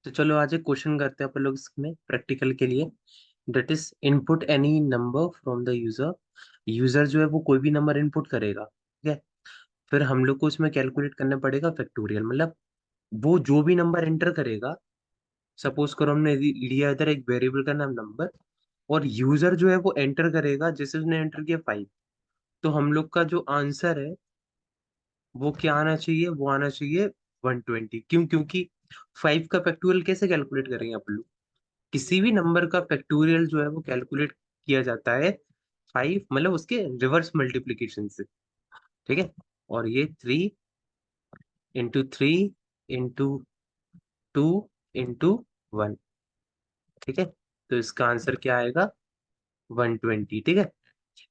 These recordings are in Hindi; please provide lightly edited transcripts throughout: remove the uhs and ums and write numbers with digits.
तो चलो आज एक क्वेश्चन करते हैं अपन लोग इसमें प्रैक्टिकल के लिए। That is input any number from the user. User जो है वो कोई भी नंबर इनपुट करेगा, ठीक है। फिर हम लोग को इसमें कैलकुलेट करना पड़ेगा फैक्टोरियल, मतलब वो जो भी नंबर एंटर करेगा। सपोज करो हमने लिया इधर एक वेरिएबल का नाम नंबर, और यूजर जो है वो एंटर करेगा, जैसे उसने एंटर किया 5। तो हम लोग का जो आंसर है वो क्या आना चाहिए, वो आना चाहिए 120। क्यों? क्योंकि 5 का फैक्टोरियल कैसे कैलकुलेट करेंगे अपन लोग? किसी भी नंबर का फैक्टोरियल जो है वो कैलकुलेट किया जाता है 5, मतलब उसके रिवर्स मल्टीप्लीकेशन से, ठीक है। और ये 3 × 3 × 2 × 1, ठीक है। तो इसका आंसर क्या आएगा? 120, ठीक है।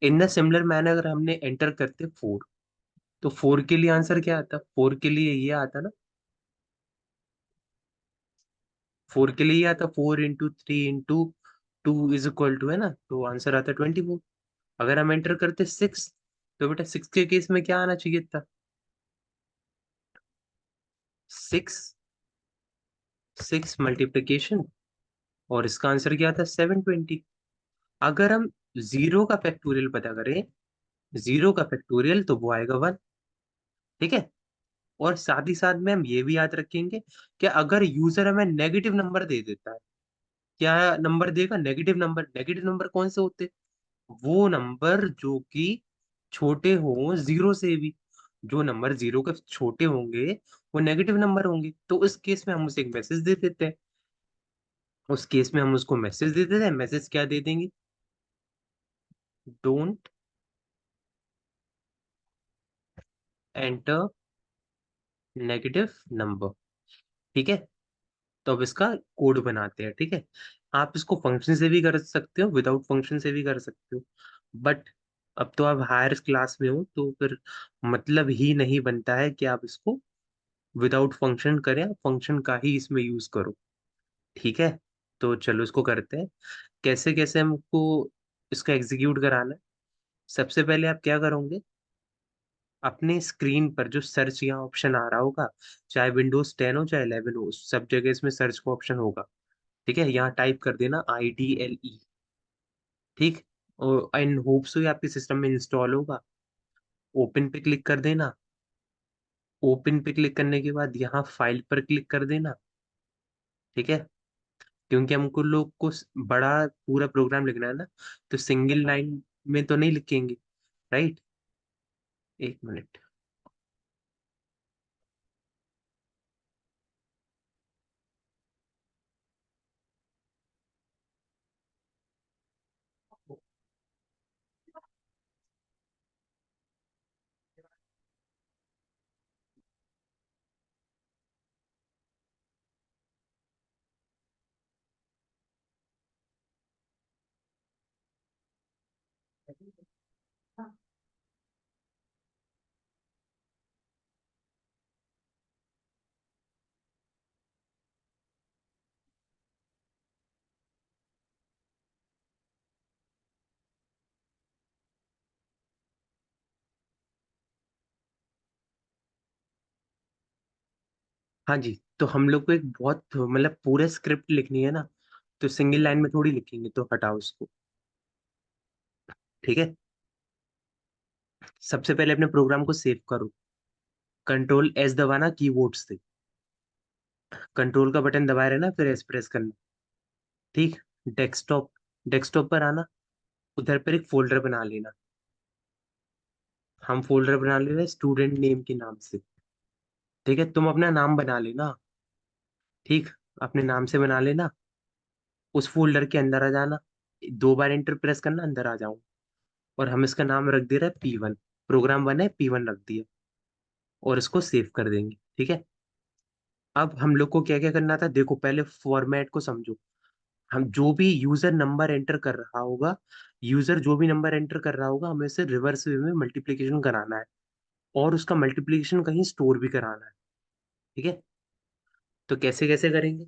इन द सिमिलर मैनर अगर हमने एंटर करते 4, तो 4 के लिए आंसर क्या आता? 4 के लिए ये आता ना, 4 के लिए ये आता 4 × 3 × 2 है ना, तो आंसर आता 24। अगर हम एंटर करते 6, तो बेटा 6 के केस में क्या आना चाहिए था? 6, 6 मल्टीप्लीकेशन, और इसका आंसर क्या था? 720। अगर हम जीरो का फैक्टोरियल पता करें, जीरो का फैक्टोरियल, तो वो आएगा 1, ठीक है। और साथ ही साथ में हम ये भी याद रखेंगे कि अगर यूजर हमें नेगेटिव नंबर दे देता है, क्या नंबर देगा? Negative number. नेगेटिव नंबर कौन से होते? वो नंबर जो कि छोटे हों जीरो से भी। जो नंबर जीरो के छोटे होंगे वो नेगेटिव नंबर होंगे। तो उस केस में हम उसे एक मैसेज दे देते हैं। उस केस में हम उसको मैसेज दे देते हैं। मैसेज क्या दे देंगे? डोंट एंटर नेगेटिव नंबर, ठीक है। तो अब इसका कोड बनाते हैं, ठीक है। आप इसको फंक्शन से भी कर सकते हो, विदाउट फंक्शन से भी कर सकते हो, बट अब तो आप हायर क्लास में हो, तो फिर मतलब ही नहीं बनता है कि आप इसको विदाउट फंक्शन करें, आप फंक्शन का ही इसमें यूज करो, ठीक है। तो चलो इसको करते हैं। कैसे कैसे हमको इसका एग्जीक्यूट कराना है? सबसे पहले आप क्या करोगे? अपने स्क्रीन पर जो सर्च यहाँ ऑप्शन आ रहा होगा, चाहे विंडोज 10 हो चाहे 11 हो, सब जगह इसमें सर्च का ऑप्शन होगा, ठीक है। यहाँ टाइप कर देना IDLE, ठीक। और इन होप्स हो ये आपके सिस्टम में इंस्टॉल होगा। ओपन पे क्लिक कर देना। ओपन पे क्लिक करने के बाद यहाँ फाइल पर क्लिक कर देना, ठीक है। क्योंकि हमको लोग को बड़ा पूरा प्रोग्राम लिखना है ना, तो सिंगल लाइन में तो नहीं लिखेंगे, राइट। एक मिनट। हाँ जी, तो हम लोग को एक बहुत मतलब पूरे स्क्रिप्ट लिखनी है ना, तो सिंगल लाइन में थोड़ी लिखेंगे, तो हटाओ इसको, ठीक है। सबसे पहले अपने प्रोग्राम को सेव करो। Ctrl+S दबाना कीबोर्ड से। कंट्रोल का बटन दबाए रहना, फिर एस प्रेस करना, ठीक। डेस्कटॉप, डेस्कटॉप पर आना। उधर पर एक फोल्डर बना लेना। हम फोल्डर बना ले रहे हैं स्टूडेंट नेम के नाम से, ठीक है। तुम अपना नाम बना लेना, ठीक। अपने नाम से बना लेना। उस फोल्डर के अंदर आ जाना। 2 बार एंटर प्रेस करना, अंदर आ जाऊं। और हम इसका नाम रख दे रहे हैं P1। प्रोग्राम 1 है, P1 रख दिया। और इसको सेव कर देंगे, ठीक है। अब हम लोग को क्या क्या करना था, देखो पहले फॉर्मेट को समझो। हम जो भी यूजर नंबर एंटर कर रहा होगा, यूजर जो भी नंबर एंटर कर रहा होगा, हमें से रिवर्स वे में मल्टीप्लीकेशन कराना है। और उसका मल्टीप्लीकेशन कहीं स्टोर भी कराना है, ठीक है। तो कैसे कैसे करेंगे?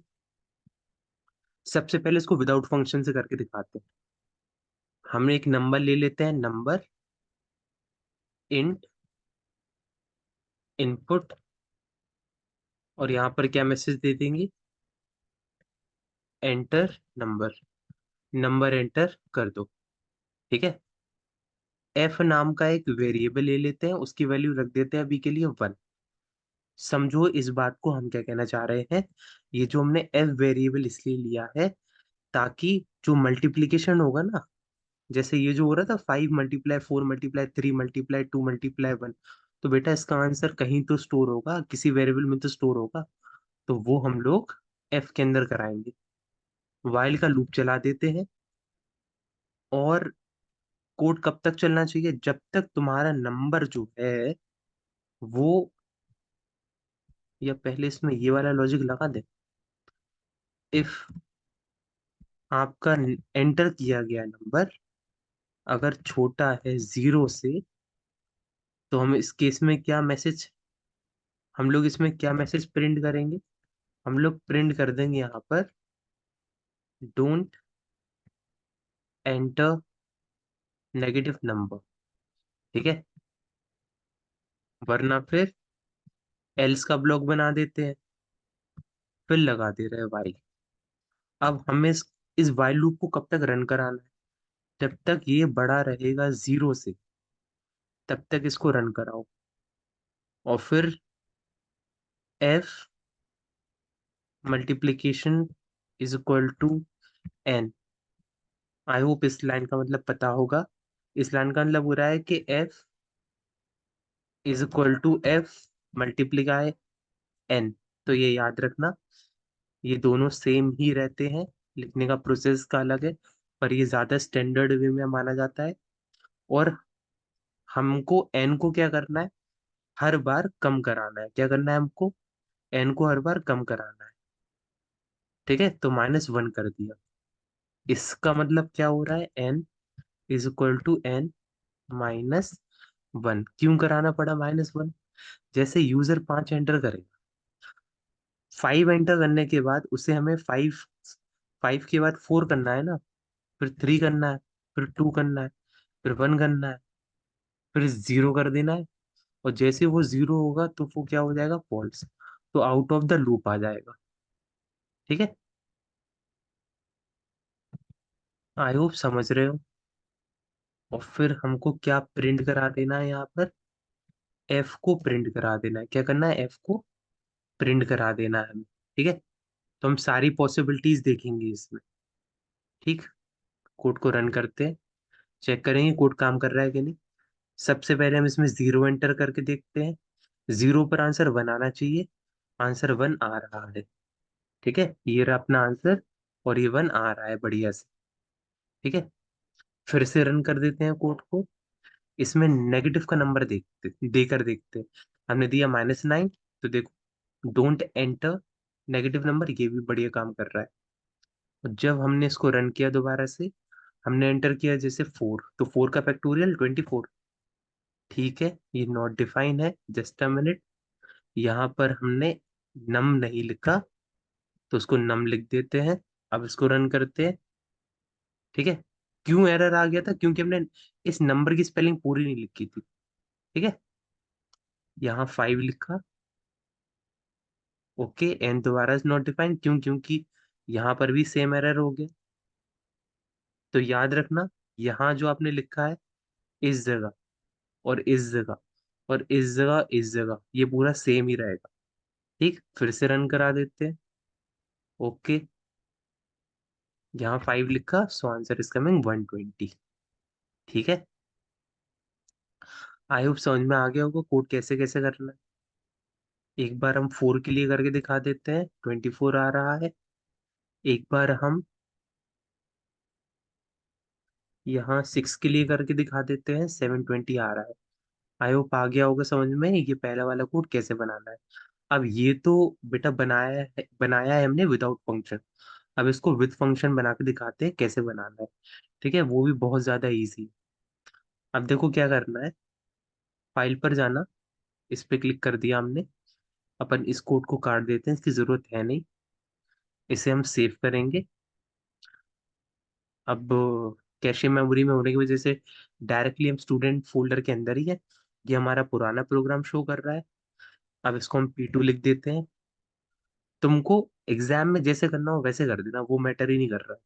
सबसे पहले इसको विदाउट फंक्शन से करके दिखाते हैं। हम एक नंबर ले लेते हैं, नंबर इंट इनपुट, और यहाँ पर क्या मैसेज दे देंगे? एंटर नंबर, नंबर एंटर कर दो। ठीक है, एफ नाम का एक वेरिएबल ले लेते हैं, उसकी वैल्यू रख देते हैं अभी के लिए 1। समझो इस बात को हम क्या कहना चाह रहे हैं। ये जो हमने एफ वेरिएबल इसलिए लिया है ताकि जो मल्टीप्लीकेशन होगा ना, जैसे ये जो हो रहा था 5 × 4 × 3 × 2 × 1, तो बेटा इसका आंसर कहीं तो स्टोर होगा, किसी वेरिएबल में तो स्टोर होगा। तो वो हम लोग एफ के अंदर कराएंगे। वाइल का लूप चला देते हैं, और कोड कब तक चलना चाहिए, जब तक तुम्हारा नंबर जो है वो, या पहले इसमें ये वाला लॉजिक लगा दे। इफ आपका एंटर किया गया नंबर अगर छोटा है 0 से, तो हम इस केस में क्या मैसेज, हम लोग इसमें क्या मैसेज प्रिंट करेंगे। हम लोग प्रिंट कर देंगे यहाँ पर डोंट एंटर नेगेटिव नंबर। ठीक है, वरना फिर एल्स का ब्लॉक बना देते हैं, फिर लगा दे रहे हैं वाइल। अब हमें इस वाइल लूप को कब तक रन कराना है, जब तक ये बड़ा रहेगा 0 से, तब तक इसको रन कराओ। और फिर F multiplication is equal to N. I hope इस लाइन का मतलब पता होगा। इस लाइन का मतलब हो रहा है कि F is equal to F multiply N. तो ये याद रखना, ये दोनों सेम ही रहते हैं, लिखने का प्रोसेस का अलग है, पर ये ज्यादा स्टैंडर्ड वे में माना जाता है। और हमको एन को क्या करना है, हर बार कम कराना है। क्या करना है हमको, एन को हर बार कम कराना है। ठीक है, तो -1 कर दिया। इसका मतलब क्या हो रहा है, N is equal to N -1। क्यों कराना पड़ा -1, जैसे यूजर 5 एंटर करेगा, 5 एंटर करने के बाद उसे हमें 5 के बाद 4 करना है ना, फिर 3 करना है, फिर 2 करना है, फिर 1 करना है, फिर 0 कर देना है। और जैसे वो 0 होगा तो वो क्या हो जाएगा, फॉल्स, तो आउट ऑफ द लूप आ जाएगा। ठीक है, आई होप समझ रहे हो। और फिर हमको क्या प्रिंट करा देना है यहाँ पर, एफ को प्रिंट करा देना है। क्या करना है, एफ को प्रिंट करा देना है हमें। ठीक है, तो हम सारी पॉसिबिलिटीज देखेंगे इसमें। ठीक, कोड को रन करते हैं, चेक करेंगे कोड काम कर रहा है कि नहीं। सबसे पहले हम इसमें 0 एंटर करके देखते हैं। 0 पर आंसर 1 आना चाहिए, आंसर 1 आ रहा है। ठीक है, ये रहा अपना आंसर, और ये 1 आ रहा है बढ़िया से। ठीक है, फिर से रन कर देते हैं कोड को। इसमें नेगेटिव का नंबर देखते देकर देखते हैं। हमने दिया -9, तो देखो डोंट एंटर नेगेटिव नंबर, ये भी बढ़िया काम कर रहा है। और जब हमने इसको रन किया दोबारा से, हमने एंटर किया जैसे 4, तो 4 का फैक्टोरियल 24। ठीक है, ये नॉट डिफाइन है, जस्ट अ मिनट। यहाँ पर हमने नम नहीं लिखा, तो उसको नम लिख देते हैं। अब इसको रन करते हैं। ठीक है, क्यों एरर आ गया था, क्योंकि हमने इस नंबर की स्पेलिंग पूरी नहीं लिखी थी। ठीक है, यहाँ 5 लिखा, ओके, एन दोबारा इज नॉट डिफाइंड, क्योंकि यहाँ पर भी सेम एरर हो गया। तो याद रखना, यहाँ जो आपने लिखा है इस जगह, और इस जगह, और इस जगह, इस जगह, ये पूरा सेम ही रहेगा। ठीक, फिर से रन करा देते हैं। ओके, यहाँ 5 लिखा, सो आंसर इज कमिंग 120। ठीक है, आई होप समझ में आ गया होगा कोड कैसे कैसे करना है। एक बार हम 4 के लिए करके दिखा देते हैं, 24 आ रहा है। एक बार हम यहाँ 6 के लिए करके दिखा देते हैं, 720 आ रहा है। आई होप आ गया होगा समझ में ये पहला वाला कोड कैसे बनाना है। अब ये तो बेटा बनाया है हमने विदाउट फंक्शन। अब इसको विद फंक्शन बना के दिखाते हैं कैसे बनाना है। ठीक है, वो भी बहुत ज्यादा इजी। अब देखो क्या करना है, फाइल पर जाना, इस पे क्लिक कर दिया हमने। अपन इस कोड को काट देते हैं, इसकी जरूरत है नहीं। इसे हम सेव करेंगे। अब कैशे मेमोरी में होने की वजह से डायरेक्टली हम स्टूडेंट फोल्डर के अंदर ही है। ये हमारा पुराना प्रोग्राम शो कर रहा है। अब इसको हम P2 लिख देते हैं। तुमको एग्जाम में जैसे करना हो वैसे कर देना, वो मैटर ही नहीं कर रहा।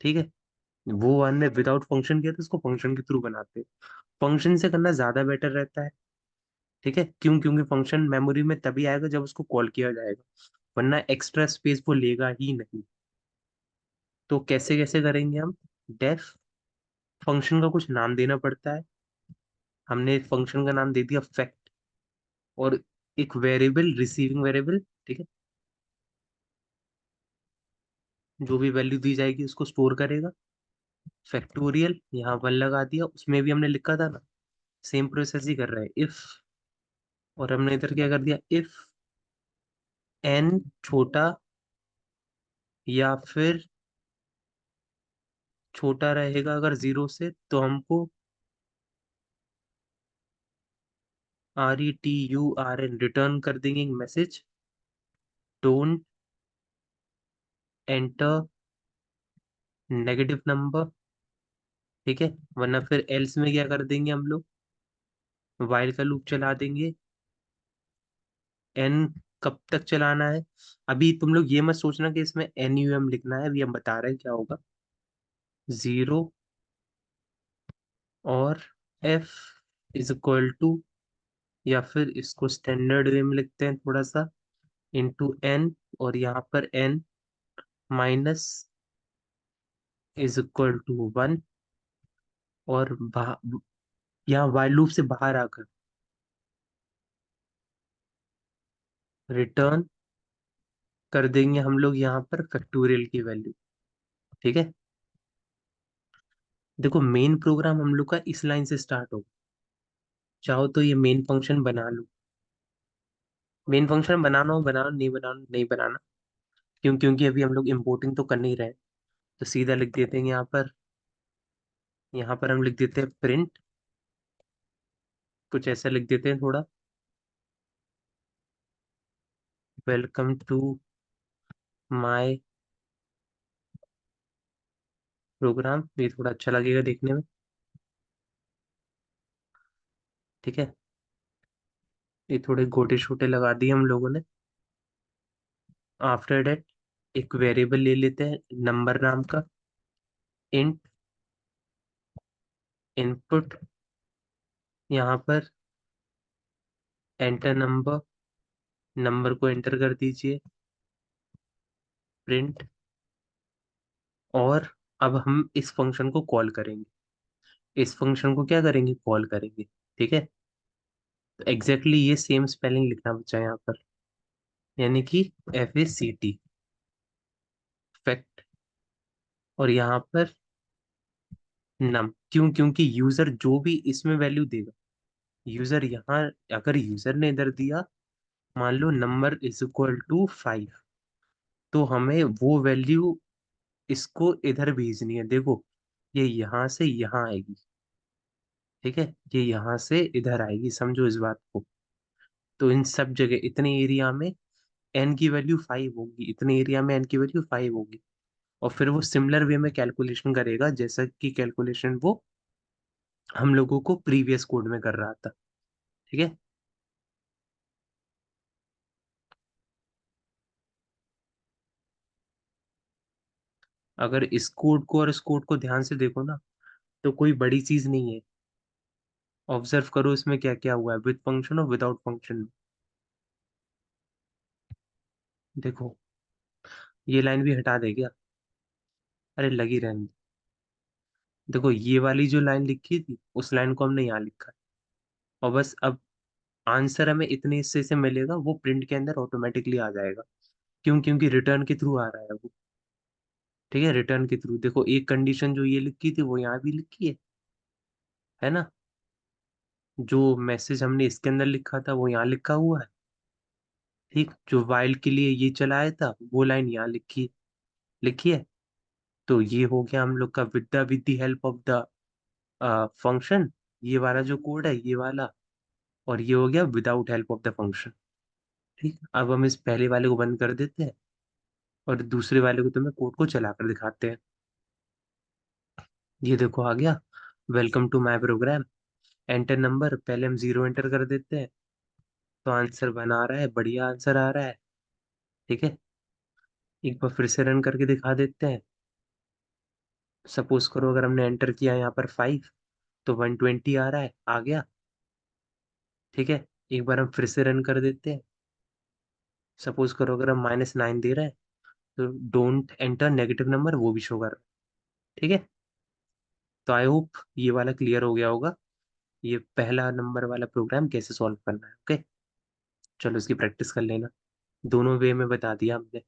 ठीक है। वो वन ने विदाउट फंक्शन किया था, उसको फंक्शन के थ्रू बनाते। फंक्शन से करना ज्यादा बेटर रहता है। ठीक है, क्यों? क्योंकि फंक्शन मेमोरी में तभी आएगा जब उसको कॉल किया जाएगा, वरना एक्स्ट्रा स्पेस वो लेगा ही नहीं। तो कैसे कैसे करेंगे हम? डेफ फंक्शन का कुछ नाम देना पड़ता है। हमने फंक्शन का नाम दे दिया फैक्ट, और एक वेरिएबल, रिसीविंग वेरिएबल। ठीक है, जो भी वैल्यू दी जाएगी उसको स्टोर करेगा। फैक्टोरियल यहाँ पर लगा दिया, उसमें भी हमने लिखा था ना, सेम प्रोसेस ही कर रहे हैं। इफ, और हमने इधर क्या कर दिया, इफ एन छोटा या फिर छोटा रहेगा अगर जीरो से, तो हमको RETURN रिटर्न कर देंगे एक message, don't enter negative number. ठीक है, वरना फिर एल्स में क्या कर देंगे हम लोग, वाइल का लूप चला देंगे। एन कब तक चलाना है? अभी तुम लोग ये मत सोचना कि इसमें NUM लिखना है, अभी हम बता रहे हैं क्या होगा। जीरो और F इज इक्वल टू, या फिर इसको स्टैंडर्ड वे में लिखते हैं थोड़ा सा, इंटू एन, और यहाँ पर N minus is equal to one, और यहाँ वाइल लूप से बाहर आकर रिटर्न कर देंगे हम लोग यहाँ पर फैक्टोरियल की वैल्यू। ठीक है, देखो मेन प्रोग्राम हम लोग का इस लाइन से स्टार्ट होगा। चाहो तो ये मेन फंक्शन बना लो, मेन फंक्शन बनाना हो बनाना, नहीं बनाना नहीं बनाना। क्यों? क्योंकि अभी हम लोग इम्पोर्टिंग तो कर नहीं रहे हैं। तो सीधा लिख देते हैं यहाँ पर, यहाँ पर हम लिख देते हैं प्रिंट, कुछ ऐसा लिख देते हैं थोड़ा, वेलकम टू माय प्रोग्राम। ये थोड़ा अच्छा लगेगा देखने में। ठीक है, ये थोड़े गोटे छोटे लगा दिए हम लोगों ने। आफ्टर डेट एक वेरिएबल ले लेते हैं नंबर नाम का, इंट इनपुट, यहाँ पर एंटर नंबर, नंबर को एंटर कर दीजिए, प्रिंट। और अब हम इस फंक्शन को कॉल करेंगे, इस फंक्शन को क्या करेंगे, कॉल करेंगे। ठीक है, तो एग्जैक्टली ये सेम स्पेलिंग लिखना बच्चा यहाँ पर, यानी कि FACT, फैक्ट। और यहाँ पर नम, क्यों? क्योंकि यूजर जो भी इसमें वैल्यू देगा, यूजर यहाँ, अगर यूजर ने इधर दिया, मान लो नंबर इज इक्वल टू 5, तो हमें वो वैल्यू इसको इधर भेजनी है। देखो, ये यहाँ से यहाँ आएगी। ठीक है, ये यहाँ से इधर आएगी, समझो इस बात को। तो इन सब जगह इतने एरिया में एन की वैल्यू 5 होगी, इतने एरिया में एन की वैल्यू 5 होगी। और फिर वो सिमिलर वे में कैलकुलेशन करेगा, जैसा कि कैलकुलेशन वो हम लोगों को प्रीवियस कोड में कर रहा था। ठीक है, अगर इस कोड को और इस कोड को ध्यान से देखो ना, तो कोई बड़ी चीज नहीं है। ऑब्जर्व करो इसमें क्या क्या हुआ है, विद फंक्शन और विदाउट फंक्शन। देखो, ये लाइन भी हटा दे क्या? अरे लगी रहने दो। देखो, ये वाली जो लाइन लिखी थी, उस लाइन को हमने यहाँ लिखा है। और बस अब आंसर हमें इतने हिस्से से मिलेगा, वो प्रिंट के अंदर ऑटोमेटिकली आ जाएगा। क्यों? क्योंकि रिटर्न के थ्रू आ रहा है वो। ठीक है, रिटर्न के थ्रू। देखो, एक कंडीशन जो ये लिखी थी वो यहाँ भी लिखी है ना? जो मैसेज हमने इसके अंदर लिखा था वो यहाँ लिखा हुआ है। ठीक, जो वाइल के लिए ये चलाया था वो लाइन यहाँ लिखी है। तो ये हो गया हम लोग का with the help of the function, ये वाला जो कोड है ये वाला। और ये हो गया without help of the function. ठीक, अब हम इस पहले वाले को बंद कर देते हैं, और दूसरे वाले को तुम्हें कोड को चला कर दिखाते हैं। ये देखो आ गया, welcome to my programme, enter number, पहले हम जीरो एंटर कर देते हैं, तो आंसर बना रहा है, बढ़िया आंसर आ रहा है। ठीक है, एक बार फिर से रन करके दिखा देते हैं। सपोज करो अगर हमने एंटर किया यहाँ पर 5, तो 120 आ रहा है, आ गया। ठीक है, एक बार हम फिर से रन कर देते हैं। सपोज करो अगर हम -9 दे रहे हैं, तो डोंट एंटर नेगेटिव नंबर वो भी शो कर रहा है। ठीक है, तो आई होप ये वाला क्लियर हो गया होगा, ये पहला नंबर वाला प्रोग्राम कैसे सॉल्व करना है। ओके, चलो इसकी प्रैक्टिस कर लेना। दोनों वे में बता दिया हमने।